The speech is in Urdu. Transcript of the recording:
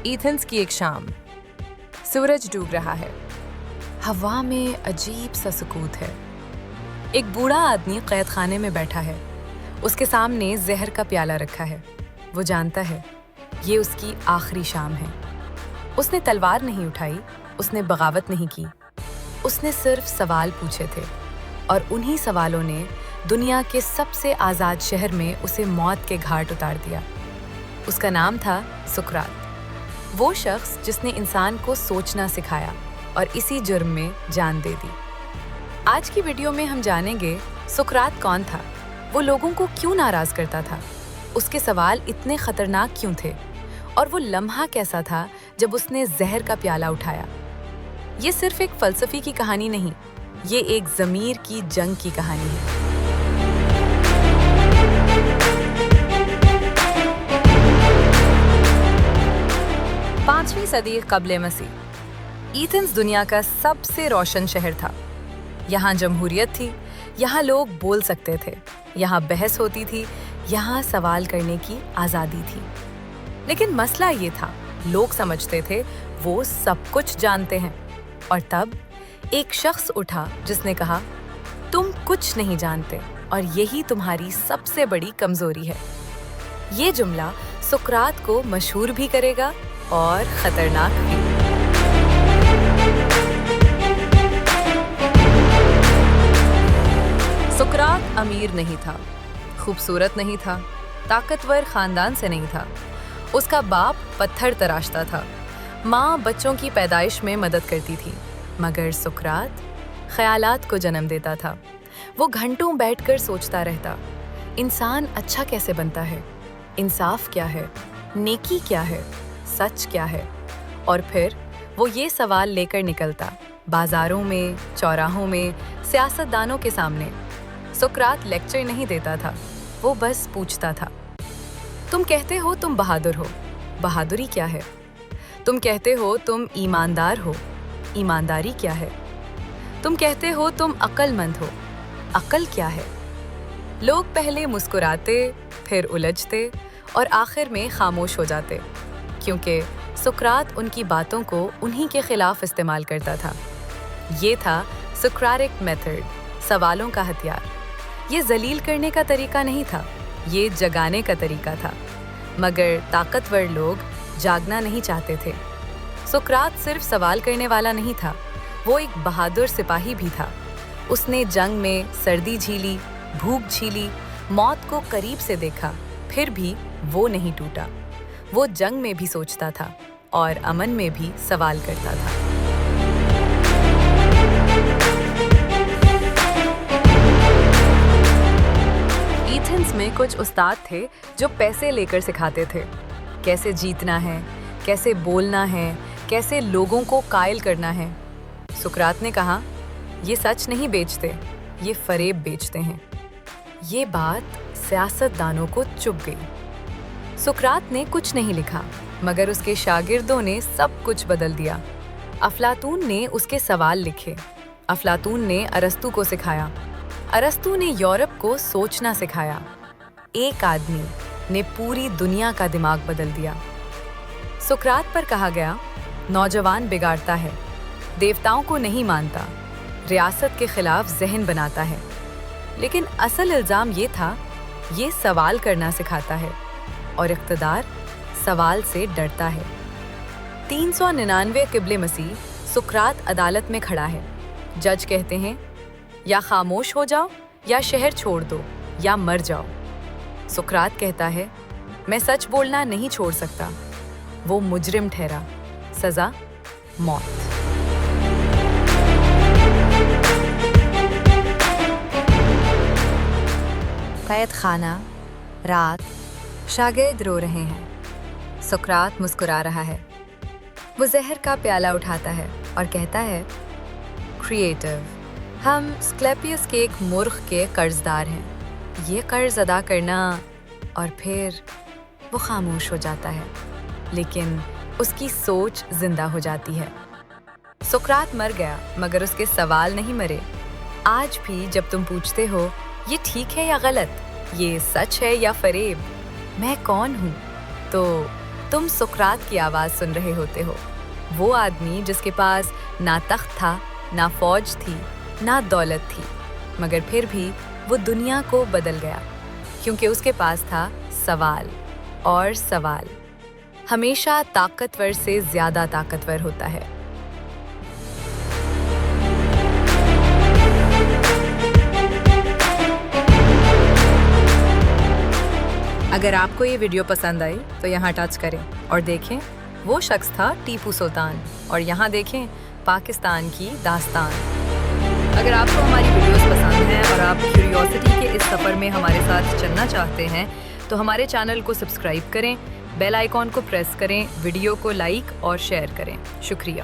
ایتھنز کی ایک شام، سورج ڈوب رہا ہے، ہوا میں عجیب سا سکوت ہے۔ ایک بوڑھا آدمی قید خانے میں بیٹھا ہے، اس کے سامنے زہر کا پیالہ رکھا ہے۔ وہ جانتا ہے یہ اس کی آخری شام ہے۔ اس نے تلوار نہیں اٹھائی، اس نے بغاوت نہیں کی، اس نے صرف سوال پوچھے تھے، اور انہی سوالوں نے دنیا کے سب سے آزاد شہر میں اسے موت کے گھاٹ اتار دیا۔ اس کا نام تھا سقراط، وہ شخص جس نے انسان کو سوچنا سکھایا اور اسی جرم میں جان دے دی۔ آج کی ویڈیو میں ہم جانیں گے سقراط کون تھا، وہ لوگوں کو کیوں ناراض کرتا تھا، اس کے سوال اتنے خطرناک کیوں تھے، اور وہ لمحہ کیسا تھا جب اس نے زہر کا پیالہ اٹھایا۔ یہ صرف ایک فلسفی کی کہانی نہیں، یہ ایک ضمیر کی جنگ کی کہانی ہے۔ 5ویں صدی قبل مسیح، ایتھنز دنیا کا سب سے روشن شہر تھا۔ یہاں جمہوریت تھی، یہاں لوگ بول سکتے تھے، یہاں بحث ہوتی تھی، یہاں سوال کرنے کی آزادی تھی۔ لیکن مسئلہ یہ تھا، لوگ سمجھتے تھے وہ سب کچھ جانتے ہیں، اور تب ایک شخص اٹھا جس نے کہا، تم کچھ نہیں جانتے، اور یہی تمہاری سب سے بڑی کمزوری ہے۔ یہ جملہ سقراط کو مشہور بھی کرے گا اور خطرناک بھی۔ سقراط امیر نہیں تھا، خوبصورت نہیں تھا، طاقتور خاندان سے نہیں تھا۔ اس کا باپ پتھر تراشتا تھا، ماں بچوں کی پیدائش میں مدد کرتی تھی، مگر سقراط خیالات کو جنم دیتا تھا۔ وہ گھنٹوں بیٹھ کر سوچتا رہتا، انسان اچھا کیسے بنتا ہے، انصاف کیا ہے، نیکی کیا ہے، سچ کیا ہے؟ اور پھر وہ یہ سوال لے کر نکلتا، بازاروں میں، چوراہوں میں، سیاست دانوں کے سامنے۔ سقراط لیکچر نہیں دیتا تھا، وہ بس پوچھتا تھا، تم کہتے ہو تم بہادر ہو، بہادری کیا ہے؟ تم کہتے ہو تم ایماندار ہو، ایمانداری کیا ہے؟ تم کہتے ہو تم عقل مند ہو، عقل کیا ہے؟ لوگ پہلے مسکراتے، پھر الجھتے، اور آخر میں خاموش ہو جاتے، کیونکہ سقراط ان کی باتوں کو انہی کے خلاف استعمال کرتا تھا۔ یہ تھا سقراطک میتھڈ، سوالوں کا ہتھیار۔ یہ ذلیل کرنے کا طریقہ نہیں تھا، یہ جگانے کا طریقہ تھا۔ مگر طاقتور لوگ جاگنا نہیں چاہتے تھے۔ سقراط صرف سوال کرنے والا نہیں تھا، وہ ایک بہادر سپاہی بھی تھا۔ اس نے جنگ میں سردی جھیلی، بھوک جھیلی، موت کو قریب سے دیکھا، پھر بھی وہ نہیں ٹوٹا۔ وہ جنگ میں بھی سوچتا تھا، اور امن میں بھی سوال کرتا تھا۔ ایتھنز میں کچھ استاد تھے جو پیسے لے کر سکھاتے تھے، کیسے جیتنا ہے، کیسے بولنا ہے، کیسے لوگوں کو قائل کرنا ہے۔ سقراط نے کہا، یہ سچ نہیں بیچتے، یہ فریب بیچتے ہیں۔ یہ بات سیاست دانوں کو چبھ گئی۔ سقراط نے کچھ نہیں لکھا، مگر اس کے شاگردوں نے سب کچھ بدل دیا۔ افلاطون نے اس کے سوال لکھے، افلاطون نے ارسطو کو سکھایا، ارسطو نے یورپ کو سوچنا سکھایا۔ ایک آدمی نے پوری دنیا کا دماغ بدل دیا۔ سقراط پر کہا گیا، نوجوان بگاڑتا ہے، دیوتاؤں کو نہیں مانتا، ریاست کے خلاف ذہن بناتا ہے۔ لیکن اصل الزام یہ تھا، یہ سوال کرنا سکھاتا ہے، اور اقتدار سوال سے ڈرتا ہے۔ 399 قبل مسیح سقراط عدالت میں کھڑا ہے۔ جج کہتے ہیں، یا خاموش ہو جاؤ، یا شہر چھوڑ دو، یا مر جاؤ۔ سقراط کہتا ہے، میں سچ بولنا نہیں چھوڑ سکتا۔ وہ مجرم ٹھہرا، سزا موت۔ قید خانہ، رات، شاگرد رو رہے ہیں، سقراط مسکرا رہا ہے۔ وہ زہر کا پیالہ اٹھاتا ہے اور کہتا ہے، کریٹو، ہم اسکلیپیس کے ایک مرغ کے قرض دار ہیں، یہ قرض ادا کرنا۔ اور پھر وہ خاموش ہو جاتا ہے، لیکن اس کی سوچ زندہ ہو جاتی ہے۔ سقراط مر گیا، مگر اس کے سوال نہیں مرے۔ آج بھی جب تم پوچھتے ہو، یہ ٹھیک ہے یا غلط، یہ سچ ہے یا فریب، میں کون ہوں، تو تم سقراط کی آواز سن رہے ہوتے ہو، وہ آدمی جس کے پاس نہ تخت تھا، نہ فوج تھی، نہ دولت تھی، مگر پھر بھی وہ دنیا کو بدل گیا، کیونکہ اس کے پاس تھا سوال، اور سوال ہمیشہ طاقتور سے زیادہ طاقتور ہوتا ہے۔ اگر آپ کو یہ ویڈیو پسند آئی تو یہاں ٹچ کریں اور دیکھیں وہ شخص تھا ٹیپو سلطان، اور یہاں دیکھیں پاکستان کی داستان۔ اگر آپ کو ہماری ویڈیوز پسند ہیں اور آپ کیوریوسٹی کے اس سفر میں ہمارے ساتھ چلنا چاہتے ہیں تو ہمارے چینل کو سبسکرائب کریں، بیل آئیکن کو پریس کریں، ویڈیو کو لائک اور شیئر کریں۔ شکریہ۔